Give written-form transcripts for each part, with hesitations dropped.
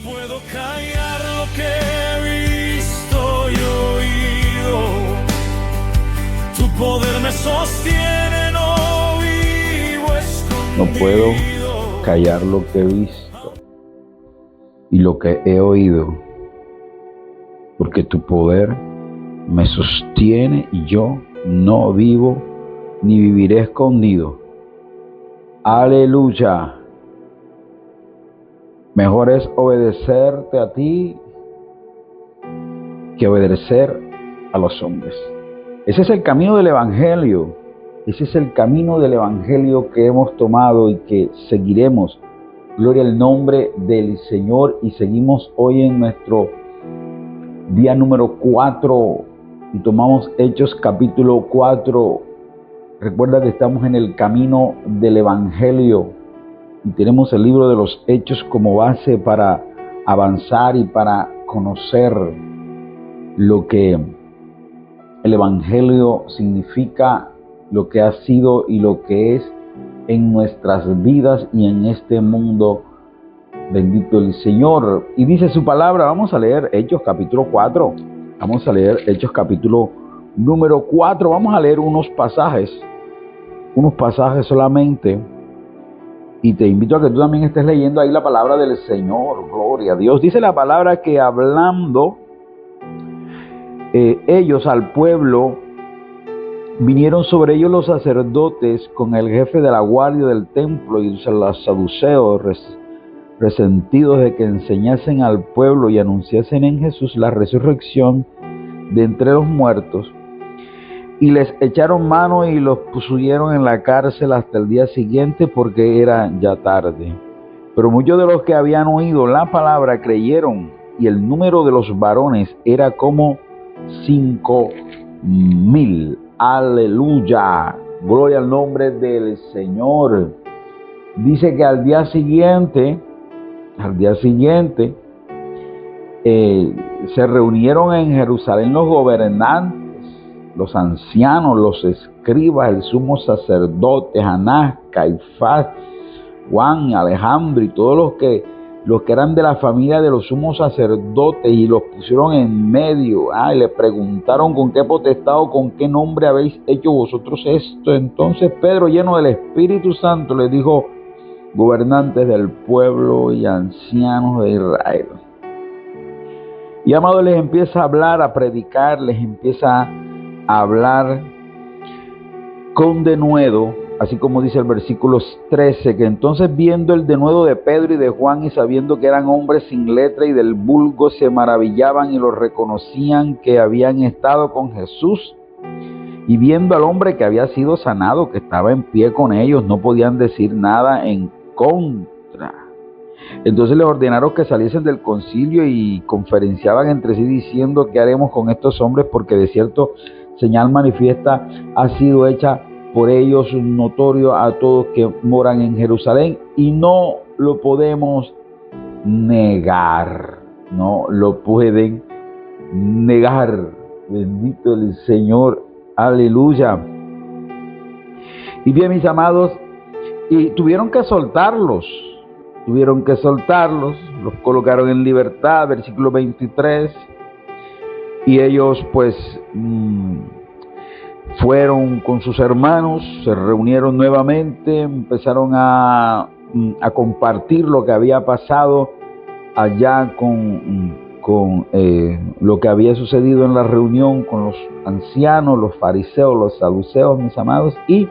puedo callar lo que he visto y oído. Tu poder me sostiene, no vivo escondido. No puedo callar lo que he visto y lo que he oído, porque tu poder me sostiene y yo no vivo ni viviré escondido. Aleluya. Mejor es obedecerte a ti que obedecer a los hombres. Ese es el camino del Evangelio. Ese es el camino del Evangelio que hemos tomado y que seguiremos. Gloria al nombre del Señor. Y seguimos hoy en nuestro día número 4 y tomamos Hechos capítulo 4. Recuerda que estamos en el camino del Evangelio y tenemos el libro de los Hechos como base para avanzar y para conocer lo que el Evangelio significa, lo que ha sido y lo que es en nuestras vidas y en este mundo. Bendito el Señor. Y dice su palabra, vamos a leer Hechos capítulo 4. Vamos a leer Hechos capítulo número 4. Vamos a leer unos pasajes solamente. Y te invito a que tú también estés leyendo ahí la palabra del Señor. Gloria a Dios. Dice la palabra que hablando ellos al pueblo, vinieron sobre ellos los sacerdotes con el jefe de la guardia del templo y los saduceos, resentidos de que enseñasen al pueblo y anunciasen en Jesús la resurrección de entre los muertos. Y les echaron mano y los pusieron en la cárcel hasta el día siguiente, porque era ya tarde. Pero muchos de los que habían oído la palabra creyeron, y el número de los varones era como 5,000. Aleluya. Gloria al nombre del Señor. Dice que al día siguiente, se reunieron en Jerusalén los gobernantes, los ancianos, los escribas, el sumo sacerdote, Anás, Caifás, Juan, Alejandro y todos los que eran de la familia de los sumos sacerdotes, y los pusieron en medio. Y le preguntaron: ¿con qué potestad o con qué nombre habéis hecho vosotros esto? Entonces Pedro, lleno del Espíritu Santo, les dijo: gobernantes del pueblo y ancianos de Israel. Y amado, les empieza a hablar, a predicar, les empieza a hablar con denuedo, así como dice el versículo 13, que entonces viendo el denuedo de Pedro y de Juan y sabiendo que eran hombres sin letra y del vulgo, se maravillaban y los reconocían que habían estado con Jesús. Y viendo al hombre que había sido sanado, que estaba en pie con ellos, no podían decir nada en contra. Entonces les ordenaron que saliesen del concilio y conferenciaban entre sí diciendo: ¿qué haremos con estos hombres? Porque de cierto señal manifiesta ha sido hecha por ellos notorio a todos que moran en Jerusalén, y no lo podemos negar. No lo pueden negar. Bendito el Señor. Aleluya. Y bien, mis amados, y tuvieron que soltarlos, los colocaron en libertad, versículo 23, y ellos pues fueron con sus hermanos, se reunieron nuevamente, empezaron a compartir lo que había pasado allá con lo que había sucedido en la reunión con los ancianos, los fariseos, los saduceos, mis amados, y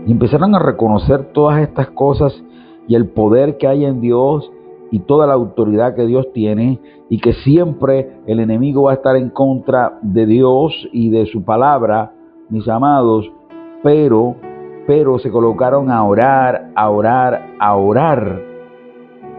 empezaron a reconocer todas estas cosas y el poder que hay en Dios y toda la autoridad que Dios tiene, y que siempre el enemigo va a estar en contra de Dios y de su palabra, mis amados, pero se colocaron a orar.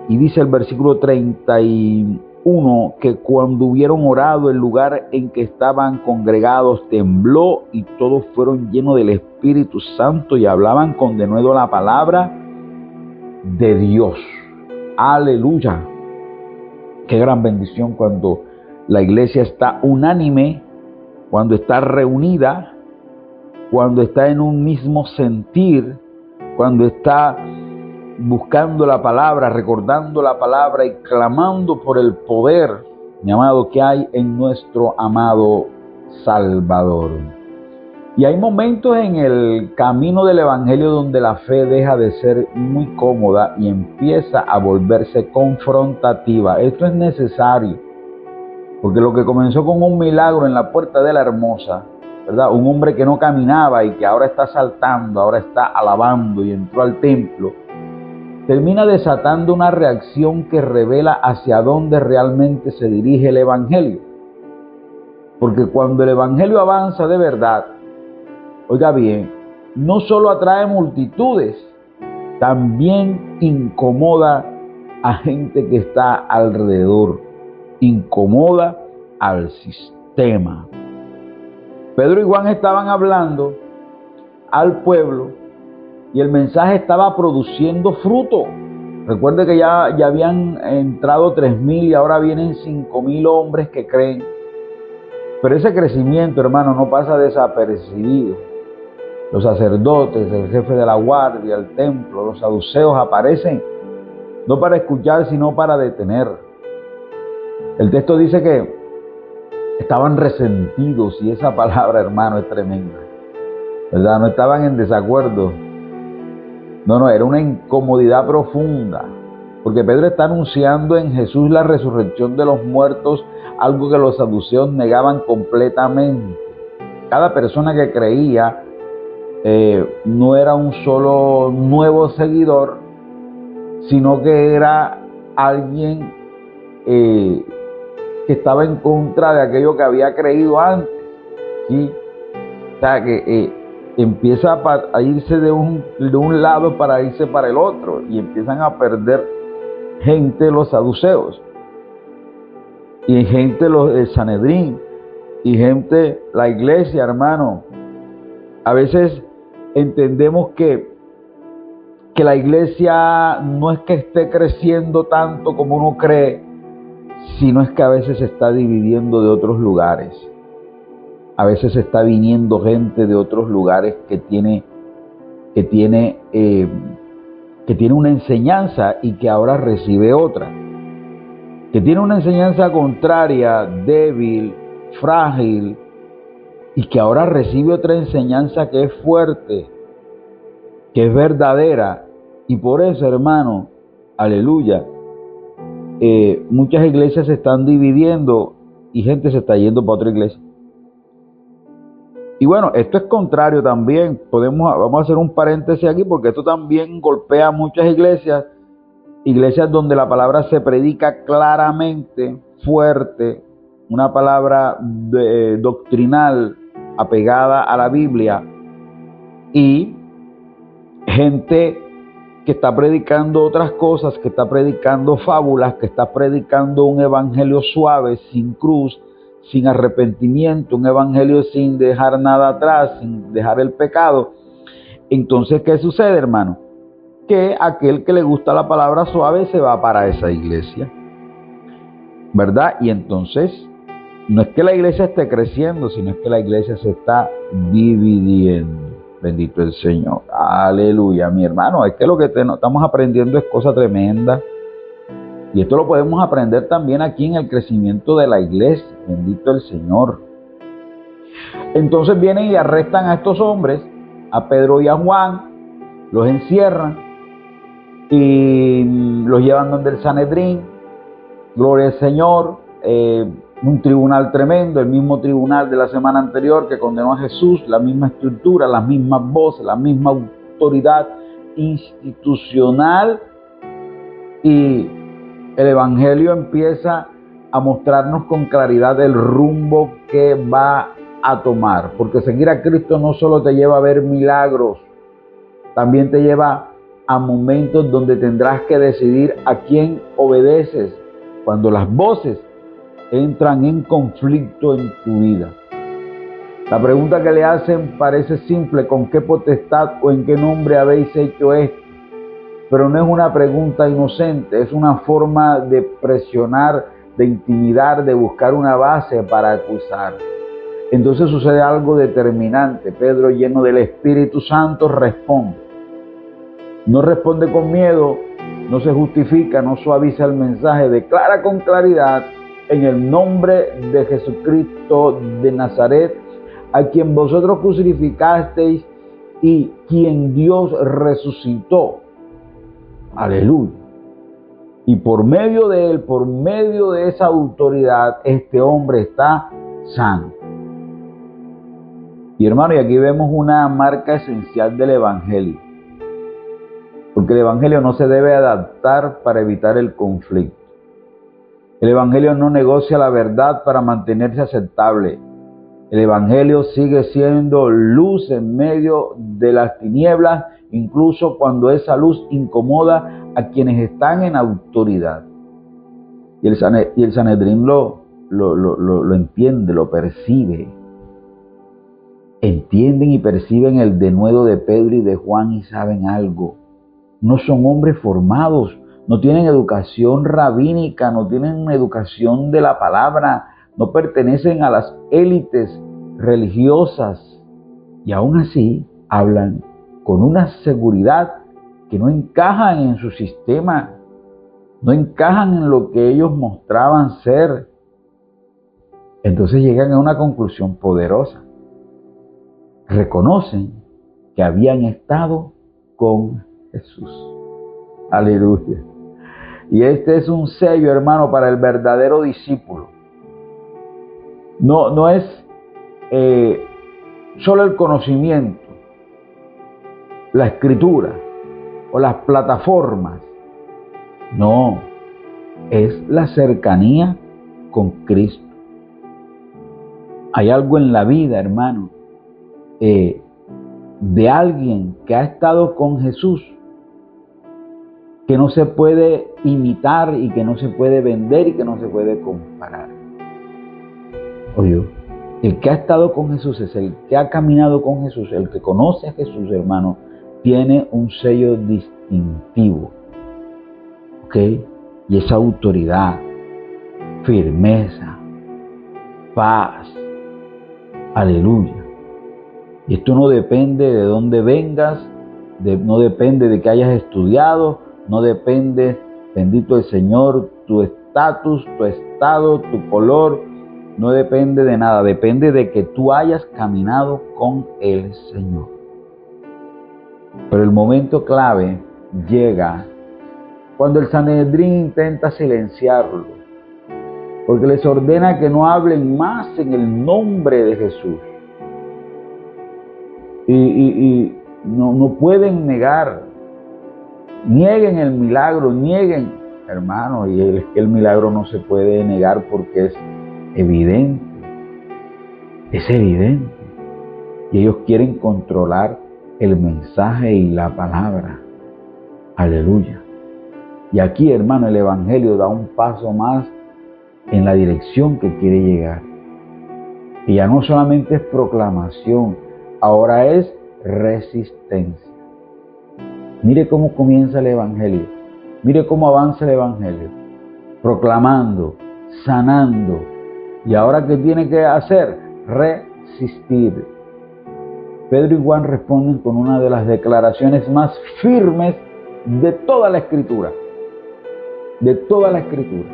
Y dice el versículo 31 que cuando hubieron orado, el lugar en que estaban congregados tembló, y todos fueron llenos del Espíritu Santo y hablaban con denuedo la palabra de Dios. Aleluya. Qué gran bendición cuando la iglesia está unánime, cuando está reunida, cuando está en un mismo sentir, cuando está buscando la palabra, recordando la palabra y clamando por el poder, mi amado, que hay en nuestro amado Salvador. Y hay momentos en el camino del Evangelio donde la fe deja de ser muy cómoda y empieza a volverse confrontativa. Esto es necesario, porque lo que comenzó con un milagro en la puerta de la Hermosa, ¿verdad? Un hombre que no caminaba y que ahora está saltando, ahora está alabando y entró al templo, termina desatando una reacción que revela hacia dónde realmente se dirige el Evangelio. Porque cuando el Evangelio avanza de verdad, oiga bien, no solo atrae multitudes, también incomoda a gente que está alrededor, incomoda al sistema. Pedro y Juan estaban hablando al pueblo y el mensaje estaba produciendo fruto. Recuerde que ya habían entrado 3,000 y ahora vienen 5,000 hombres que creen. Pero ese crecimiento, hermano, no pasa desapercibido. Los sacerdotes, el jefe de la guardia, el templo, los saduceos aparecen no para escuchar, sino para detener. El texto dice que estaban resentidos, y esa palabra, hermano, es tremenda, ¿verdad? No estaban en desacuerdo. No, era una incomodidad profunda, porque Pedro está anunciando en Jesús la resurrección de los muertos, algo que los saduceos negaban completamente. Cada persona que creía no era un solo nuevo seguidor, sino que era alguien que estaba en contra de aquello que había creído antes, ¿sí? O sea, que empieza a irse de un lado para irse para el otro, y empiezan a perder gente los saduceos, y gente el Sanedrín, y gente la iglesia, hermano. A veces entendemos que la iglesia no es que esté creciendo tanto como uno cree, sino es que a veces se está dividiendo de otros lugares. A veces está viniendo gente de otros lugares que tiene una enseñanza y que ahora recibe otra. Que tiene una enseñanza contraria, débil, frágil, y que ahora recibe otra enseñanza que es fuerte, que es verdadera. Y por eso, hermano, aleluya, muchas iglesias se están dividiendo y gente se está yendo para otra iglesia. Y bueno, esto es contrario también. Vamos a hacer un paréntesis aquí, porque esto también golpea a muchas iglesias donde la palabra se predica claramente, fuerte, una palabra doctrinal apegada a la Biblia, y gente que está predicando otras cosas, que está predicando fábulas, que está predicando un evangelio suave, sin cruz, sin arrepentimiento, un evangelio sin dejar nada atrás, sin dejar el pecado. Entonces, ¿qué sucede, hermano? Que aquel que le gusta la palabra suave se va para esa iglesia, ¿verdad? Y entonces, no es que la iglesia esté creciendo, sino es que la iglesia se está dividiendo. Bendito el Señor. Aleluya, mi hermano. Es que lo que estamos aprendiendo es cosa tremenda. Y esto lo podemos aprender también aquí en el crecimiento de la iglesia. Bendito el Señor. Entonces vienen y arrestan a estos hombres, a Pedro y a Juan, los encierran y los llevan donde el Sanedrín. Gloria al Señor. Un tribunal tremendo, el mismo tribunal de la semana anterior que condenó a Jesús, la misma estructura, las mismas voces, la misma autoridad institucional, y el Evangelio empieza a mostrarnos con claridad el rumbo que va a tomar, porque seguir a Cristo no solo te lleva a ver milagros, también te lleva a momentos donde tendrás que decidir a quién obedeces, cuando las voces entran en conflicto en tu vida. La pregunta que le hacen parece simple: ¿con qué potestad o en qué nombre habéis hecho esto? Pero no es una pregunta inocente, es una forma de presionar, de intimidar, de buscar una base para acusar. Entonces sucede algo determinante. Pedro, lleno del Espíritu Santo, responde. no responde con miedo, no se justifica, no suaviza el mensaje, declara con claridad: en el nombre de Jesucristo de Nazaret, a quien vosotros crucificasteis y quien Dios resucitó. Aleluya. Y por medio de él, por medio de esa autoridad, este hombre está sano. Y hermano, y aquí vemos una marca esencial del Evangelio. Porque el Evangelio no se debe adaptar para evitar el conflicto. El Evangelio no negocia la verdad para mantenerse aceptable. El Evangelio sigue siendo luz en medio de las tinieblas, incluso cuando esa luz incomoda a quienes están en autoridad. Y el Sanedrín lo entiende, lo percibe. Entienden y perciben el denuedo de Pedro y de Juan y saben algo. No son hombres formados, no tienen educación rabínica, no tienen educación de la palabra, no pertenecen a las élites religiosas y aún así hablan con una seguridad que no encajan en su sistema, no encajan en lo que ellos mostraban ser. Entonces llegan a una conclusión poderosa. Reconocen que habían estado con Jesús. Aleluya. Y este es un sello, hermano, para el verdadero discípulo. No es solo el conocimiento, la escritura o las plataformas. No, es la cercanía con Cristo. Hay algo en la vida, hermano, de alguien que ha estado con Jesús que no se puede imitar y que no se puede vender y que no se puede comparar. Oye, el que ha estado con Jesús es el que ha caminado con Jesús, el que conoce a Jesús, hermano, tiene un sello distintivo, ¿ok? Y esa autoridad, firmeza, paz, aleluya. Y esto no depende de dónde vengas, no depende de que hayas estudiado, no depende, bendito el Señor, tu estatus, tu estado, tu color, no depende de nada, depende de que tú hayas caminado con el Señor. Pero el momento clave llega cuando el Sanedrín intenta silenciarlo, porque les ordena que no hablen más en el nombre de Jesús. Y no pueden negar, nieguen el milagro, nieguen, hermano, y es que el milagro no se puede negar porque es evidente, y ellos quieren controlar el mensaje y la palabra, aleluya. Y aquí, hermano, el Evangelio da un paso más en la dirección que quiere llegar, y ya no solamente es proclamación, ahora es resistencia. Mire cómo comienza el Evangelio. Mire cómo avanza el Evangelio. Proclamando, sanando. ¿Y ahora qué tiene que hacer? Resistir. Pedro y Juan responden con una de las declaraciones más firmes de toda la Escritura. De toda la Escritura.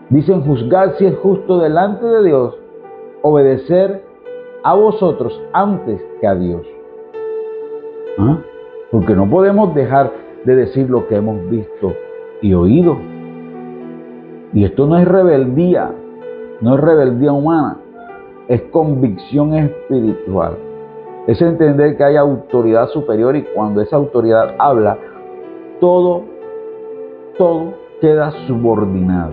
Dicen: juzgar si es justo delante de Dios, obedecer a vosotros antes que a Dios. ¿Ah? Porque no podemos dejar de decir lo que hemos visto y oído. Y esto no es rebeldía, no es rebeldía humana, es convicción espiritual. Es entender que hay autoridad superior y cuando esa autoridad habla, todo queda subordinado.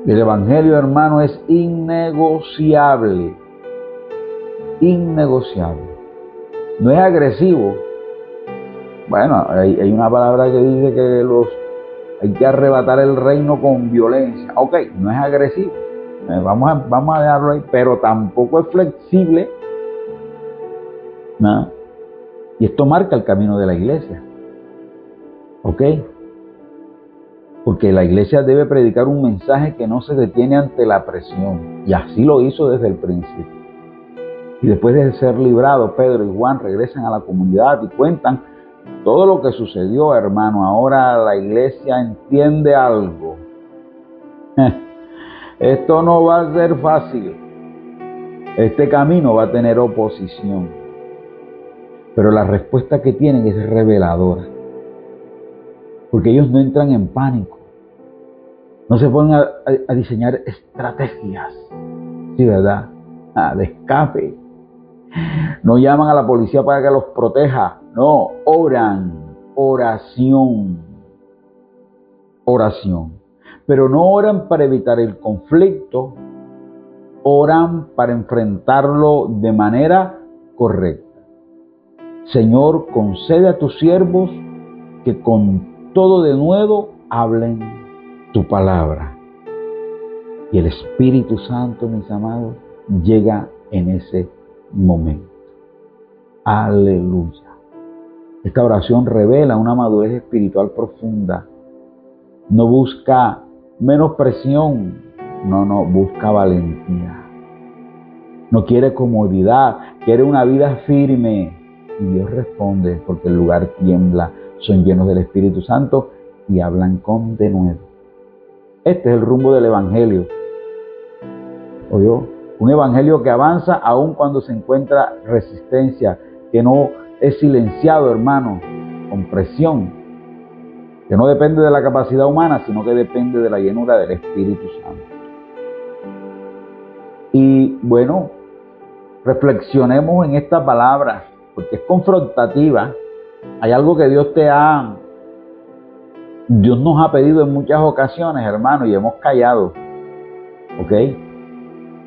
El Evangelio, hermano, es innegociable. Innegociable. No es agresivo. Bueno, hay una palabra que dice que hay que arrebatar el reino con violencia. Ok, no es agresivo. Vamos a dejarlo ahí, pero tampoco es flexible. ¿No? Y esto marca el camino de la iglesia. Ok. Porque la iglesia debe predicar un mensaje que no se detiene ante la presión. Y así lo hizo desde el principio. Y después de ser librados, Pedro y Juan regresan a la comunidad y cuentan todo lo que sucedió, hermano. Ahora la iglesia entiende algo. Esto no va a ser fácil. Este camino va a tener oposición. Pero la respuesta que tienen es reveladora. Porque ellos no entran en pánico. No se ponen a diseñar estrategias. Sí, ¿verdad? De escape. No llaman a la policía para que los proteja. No, oran. Oración. Oración. Pero no oran para evitar el conflicto. Oran para enfrentarlo de manera correcta. Señor, concede a tus siervos que con todo denuedo hablen tu palabra. Y el Espíritu Santo, mis amados, llega en ese momento. Aleluya. Esta oración revela una madurez espiritual profunda. No busca menospresión, no, busca valentía. No quiere comodidad, quiere una vida firme. Y Dios responde porque el lugar tiembla. Son llenos del Espíritu Santo y hablan con denuedo. Este es el rumbo del Evangelio. ¿Oyó? Un evangelio que avanza aun cuando se encuentra resistencia, que no es silenciado, hermano, con presión, que no depende de la capacidad humana, sino que depende de la llenura del Espíritu Santo. Y bueno, reflexionemos en esta palabra, porque es confrontativa. Hay algo que Dios nos ha pedido en muchas ocasiones, hermano, y hemos callado. ¿Ok?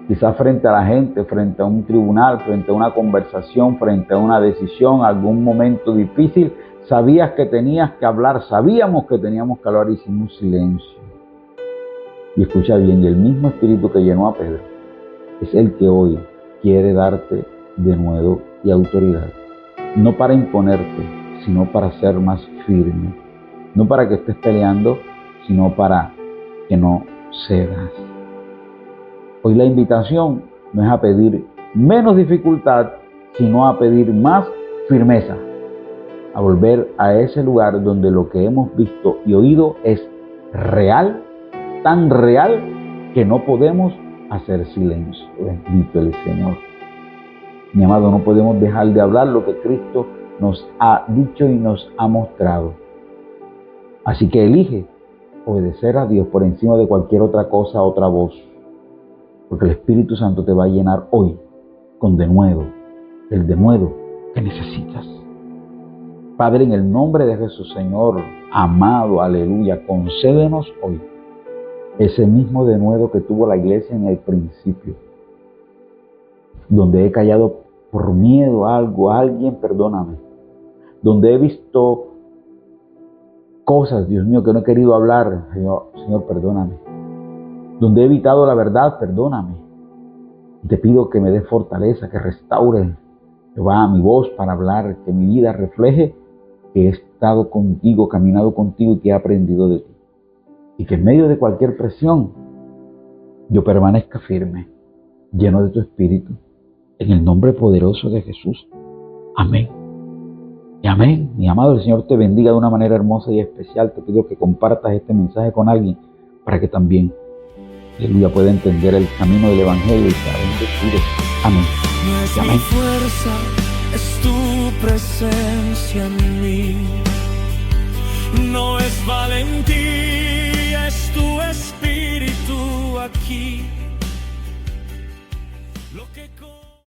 Quizás frente a la gente, frente a un tribunal, frente a una conversación, frente a una decisión, algún momento difícil, sabías que tenías que hablar, sabíamos que teníamos que hablar y hicimos silencio. Y escucha bien, y el mismo Espíritu que llenó a Pedro es el que hoy quiere darte denuedo y autoridad. No para imponerte, sino para ser más firme. No para que estés peleando, sino para que no cedas. Hoy la invitación no es a pedir menos dificultad, sino a pedir más firmeza. A volver a ese lugar donde lo que hemos visto y oído es real, tan real que no podemos hacer silencio. Bendito el Señor. Mi amado, no podemos dejar de hablar lo que Cristo nos ha dicho y nos ha mostrado. Así que elige obedecer a Dios por encima de cualquier otra cosa, otra voz. Porque el Espíritu Santo te va a llenar hoy con denuedo, el denuedo que necesitas. Padre, en el nombre de Jesús, Señor, amado, aleluya, concédenos hoy ese mismo denuedo que tuvo la iglesia en el principio, donde he callado por miedo a algo, a alguien, perdóname, donde he visto cosas, Dios mío, que no he querido hablar, Señor, perdóname. Donde he evitado la verdad, perdóname. Te pido que me des fortaleza, que restaure, Jehová, mi voz para hablar, que mi vida refleje que he estado contigo, caminado contigo y que he aprendido de ti. Y que en medio de cualquier presión, yo permanezca firme, lleno de tu Espíritu, en el nombre poderoso de Jesús. Amén. Y amén. Mi amado, el Señor te bendiga de una manera hermosa y especial. Te pido que compartas este mensaje con alguien para que también, aleluya, pueda entender el camino del Evangelio y sea bendecido. Amén. No es mi fuerza, es tu presencia en mí. No es valentía, es tu Espíritu aquí. Lo que